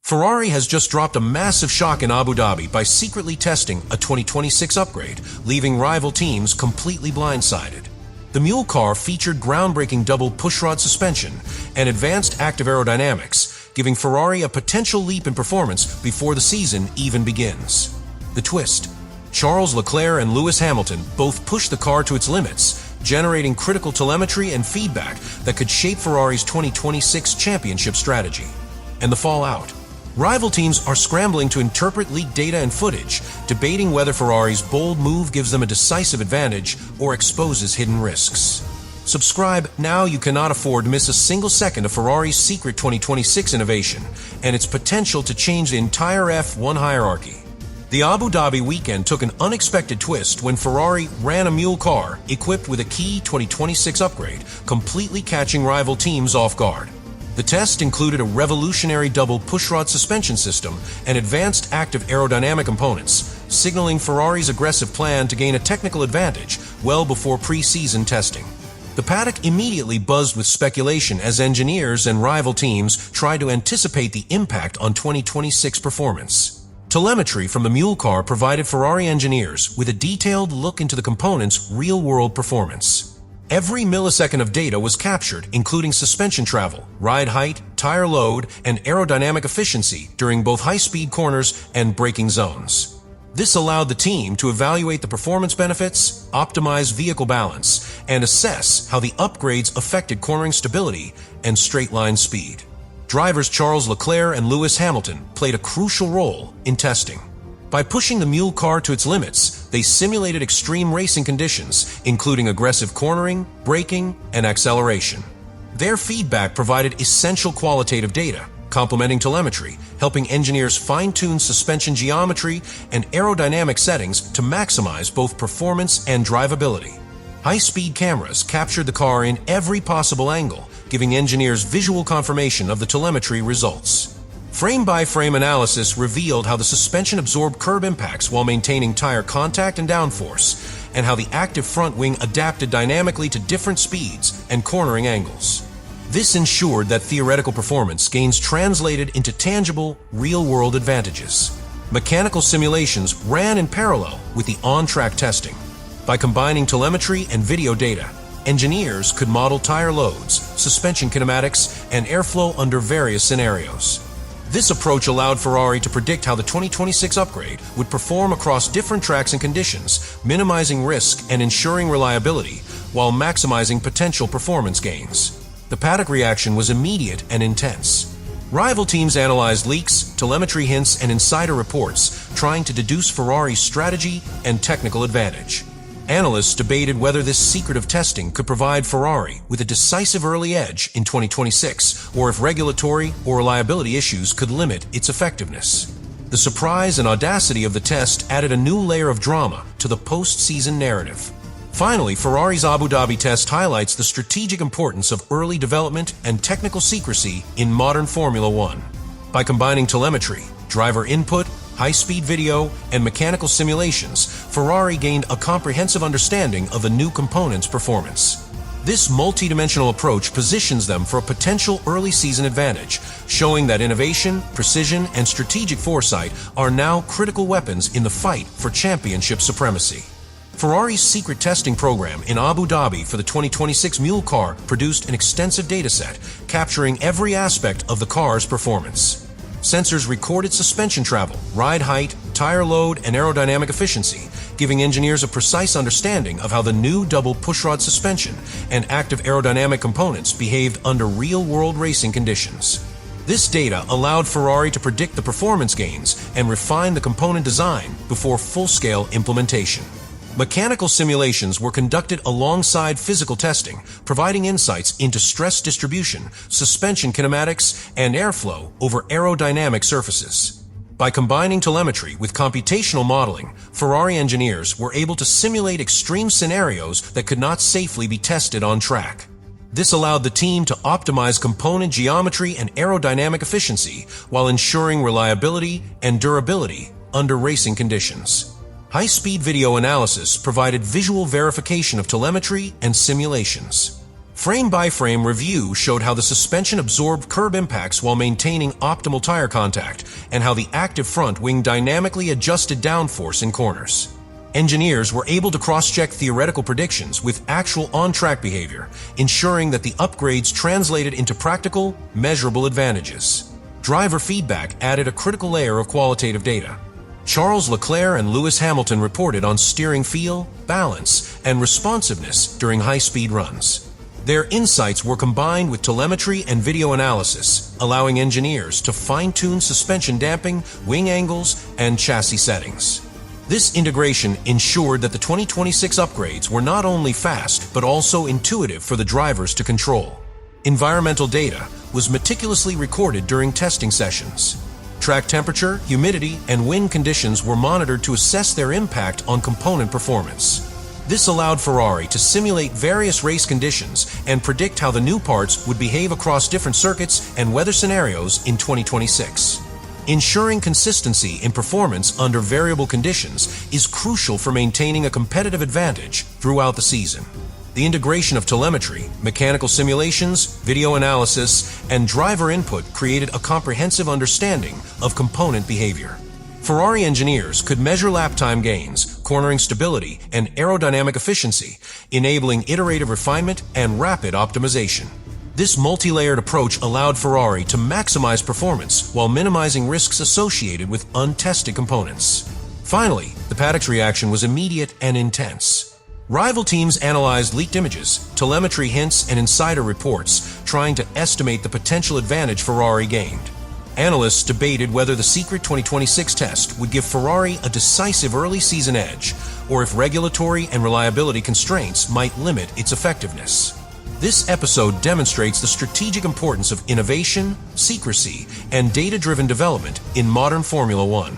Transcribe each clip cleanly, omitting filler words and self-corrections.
Ferrari has just dropped a massive shock in Abu Dhabi by secretly testing a 2026 upgrade, leaving rival teams completely blindsided. The mule car featured groundbreaking double pushrod suspension and advanced active aerodynamics, giving Ferrari a potential leap in performance before the season even begins. The twist: Charles Leclerc and Lewis Hamilton both pushed the car to its limits, generating critical telemetry and feedback that could shape Ferrari's 2026 championship strategy. And the fallout: rival teams are scrambling to interpret leaked data and footage, debating whether Ferrari's bold move gives them a decisive advantage or exposes hidden risks. Subscribe now. You cannot afford to miss a single second of Ferrari's secret 2026 innovation and its potential to change the entire F1 hierarchy. The Abu Dhabi weekend took an unexpected twist when Ferrari ran a mule car equipped with a key 2026 upgrade, completely catching rival teams off guard. The test included a revolutionary double pushrod suspension system and advanced active aerodynamic components, signaling Ferrari's aggressive plan to gain a technical advantage well before pre-season testing. The paddock immediately buzzed with speculation as engineers and rival teams tried to anticipate the impact on 2026 performance. Telemetry from the mule car provided Ferrari engineers with a detailed look into the component's real-world performance. Every millisecond of data was captured, including suspension travel, ride height, tire load, and aerodynamic efficiency during both high-speed corners and braking zones. This allowed the team to evaluate the performance benefits, optimize vehicle balance, and assess how the upgrades affected cornering stability and straight-line speed. Drivers Charles Leclerc and Lewis Hamilton played a crucial role in testing. By pushing the mule car to its limits, they simulated extreme racing conditions, including aggressive cornering, braking, and acceleration. Their feedback provided essential qualitative data, complementing telemetry, helping engineers fine-tune suspension geometry and aerodynamic settings to maximize both performance and drivability. High-speed cameras captured the car in every possible angle, giving engineers visual confirmation of the telemetry results. Frame-by-frame analysis revealed how the suspension absorbed curb impacts while maintaining tire contact and downforce, and how the active front wing adapted dynamically to different speeds and cornering angles. This ensured that theoretical performance gains translated into tangible, real-world advantages. Mechanical simulations ran in parallel with the on-track testing. By combining telemetry and video data, engineers could model tire loads, suspension kinematics, and airflow under various scenarios. This approach allowed Ferrari to predict how the 2026 upgrade would perform across different tracks and conditions, minimizing risk and ensuring reliability while maximizing potential performance gains. The paddock reaction was immediate and intense. Rival teams analyzed leaks, telemetry hints, and insider reports, trying to deduce Ferrari's strategy and technical advantage. Analysts debated whether this secretive testing could provide Ferrari with a decisive early edge in 2026, or if regulatory or reliability issues could limit its effectiveness. The surprise and audacity of the test added a new layer of drama to the post-season narrative. Finally, Ferrari's Abu Dhabi test highlights the strategic importance of early development and technical secrecy in modern Formula One. By combining telemetry, driver input, high-speed video, and mechanical simulations, Ferrari gained a comprehensive understanding of the new component's performance. This multi-dimensional approach positions them for a potential early-season advantage, showing that innovation, precision, and strategic foresight are now critical weapons in the fight for championship supremacy. Ferrari's secret testing program in Abu Dhabi for the 2026 mule car produced an extensive dataset, capturing every aspect of the car's performance. Sensors recorded suspension travel, ride height, tire load, and aerodynamic efficiency, giving engineers a precise understanding of how the new double pushrod suspension and active aerodynamic components behaved under real-world racing conditions. This data allowed Ferrari to predict the performance gains and refine the component design before full-scale implementation. Mechanical simulations were conducted alongside physical testing, providing insights into stress distribution, suspension kinematics, and airflow over aerodynamic surfaces. By combining telemetry with computational modeling, Ferrari engineers were able to simulate extreme scenarios that could not safely be tested on track. This allowed the team to optimize component geometry and aerodynamic efficiency while ensuring reliability and durability under racing conditions. High-speed video analysis provided visual verification of telemetry and simulations. Frame-by-frame review showed how the suspension absorbed curb impacts while maintaining optimal tire contact, and how the active front wing dynamically adjusted downforce in corners. Engineers were able to cross-check theoretical predictions with actual on-track behavior, ensuring that the upgrades translated into practical, measurable advantages. Driver feedback added a critical layer of qualitative data. Charles Leclerc and Lewis Hamilton reported on steering feel, balance, and responsiveness during high-speed runs. Their insights were combined with telemetry and video analysis, allowing engineers to fine-tune suspension damping, wing angles, and chassis settings. This integration ensured that the 2026 upgrades were not only fast, but also intuitive for the drivers to control. Environmental data was meticulously recorded during testing sessions. Track temperature, humidity, and wind conditions were monitored to assess their impact on component performance. This allowed Ferrari to simulate various race conditions and predict how the new parts would behave across different circuits and weather scenarios in 2026. Ensuring consistency in performance under variable conditions is crucial for maintaining a competitive advantage throughout the season. The integration of telemetry, mechanical simulations, video analysis, and driver input created a comprehensive understanding of component behavior. Ferrari engineers could measure lap time gains, cornering stability, and aerodynamic efficiency, enabling iterative refinement and rapid optimization. This multi-layered approach allowed Ferrari to maximize performance while minimizing risks associated with untested components. Finally, the paddock's reaction was immediate and intense. Rival teams analyzed leaked images, telemetry hints, and insider reports, trying to estimate the potential advantage Ferrari gained. Analysts debated whether the secret 2026 test would give Ferrari a decisive early season edge, or if regulatory and reliability constraints might limit its effectiveness. This episode demonstrates the strategic importance of innovation, secrecy, and data-driven development in modern Formula One.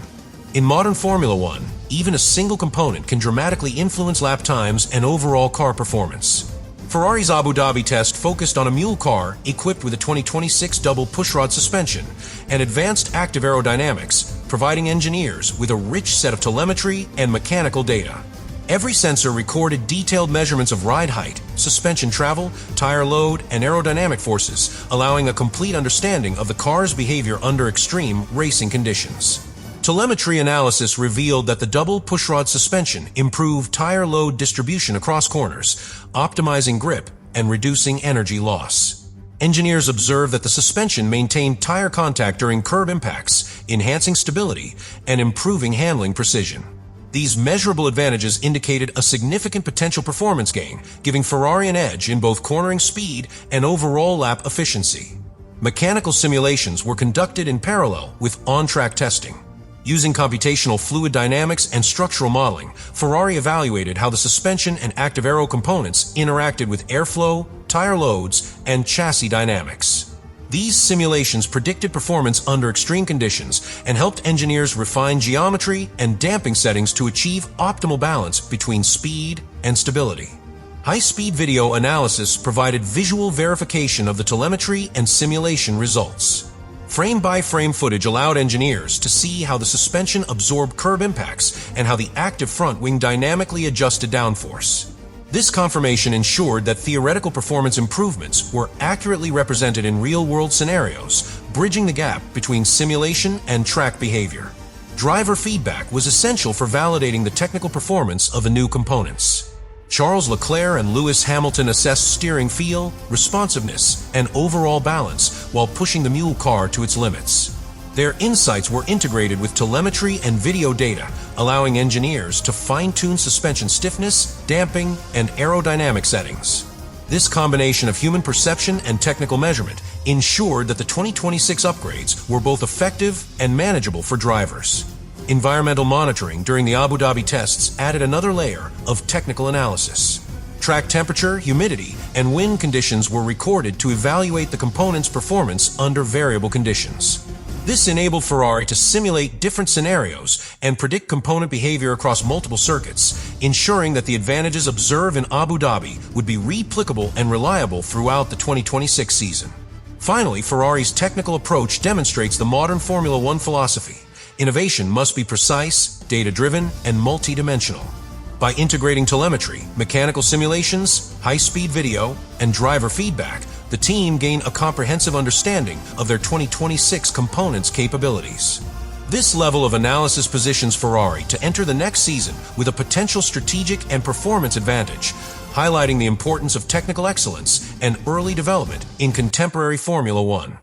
In modern Formula One, even a single component can dramatically influence lap times and overall car performance. Ferrari's Abu Dhabi test focused on a mule car equipped with a 2026 double pushrod suspension and advanced active aerodynamics, providing engineers with a rich set of telemetry and mechanical data. Every sensor recorded detailed measurements of ride height, suspension travel, tire load, and aerodynamic forces, allowing a complete understanding of the car's behavior under extreme racing conditions. Telemetry analysis revealed that the double pushrod suspension improved tire load distribution across corners, optimizing grip and reducing energy loss. Engineers observed that the suspension maintained tire contact during curb impacts, enhancing stability and improving handling precision. These measurable advantages indicated a significant potential performance gain, giving Ferrari an edge in both cornering speed and overall lap efficiency. Mechanical simulations were conducted in parallel with on-track testing. Using computational fluid dynamics and structural modeling, Ferrari evaluated how the suspension and active aero components interacted with airflow, tire loads, and chassis dynamics. These simulations predicted performance under extreme conditions and helped engineers refine geometry and damping settings to achieve optimal balance between speed and stability. High-speed video analysis provided visual verification of the telemetry and simulation results. Frame-by-frame footage allowed engineers to see how the suspension absorbed curb impacts and how the active front wing dynamically adjusted downforce. This confirmation ensured that theoretical performance improvements were accurately represented in real-world scenarios, bridging the gap between simulation and track behavior. Driver feedback was essential for validating the technical performance of the new components. Charles Leclerc and Lewis Hamilton assessed steering feel, responsiveness, and overall balance while pushing the mule car to its limits. Their insights were integrated with telemetry and video data, allowing engineers to fine-tune suspension stiffness, damping, and aerodynamic settings. This combination of human perception and technical measurement ensured that the 2026 upgrades were both effective and manageable for drivers. Environmental monitoring during the Abu Dhabi tests added another layer of technical analysis. Track temperature, humidity, and wind conditions were recorded to evaluate the component's performance under variable conditions. This enabled Ferrari to simulate different scenarios and predict component behavior across multiple circuits, ensuring that the advantages observed in Abu Dhabi would be replicable and reliable throughout the 2026 season. Finally, Ferrari's technical approach demonstrates the modern Formula One philosophy. Innovation must be precise, data-driven, and multidimensional. By integrating telemetry, mechanical simulations, high-speed video, and driver feedback, the team gained a comprehensive understanding of their 2026 components' capabilities. This level of analysis positions Ferrari to enter the next season with a potential strategic and performance advantage, highlighting the importance of technical excellence and early development in contemporary Formula One.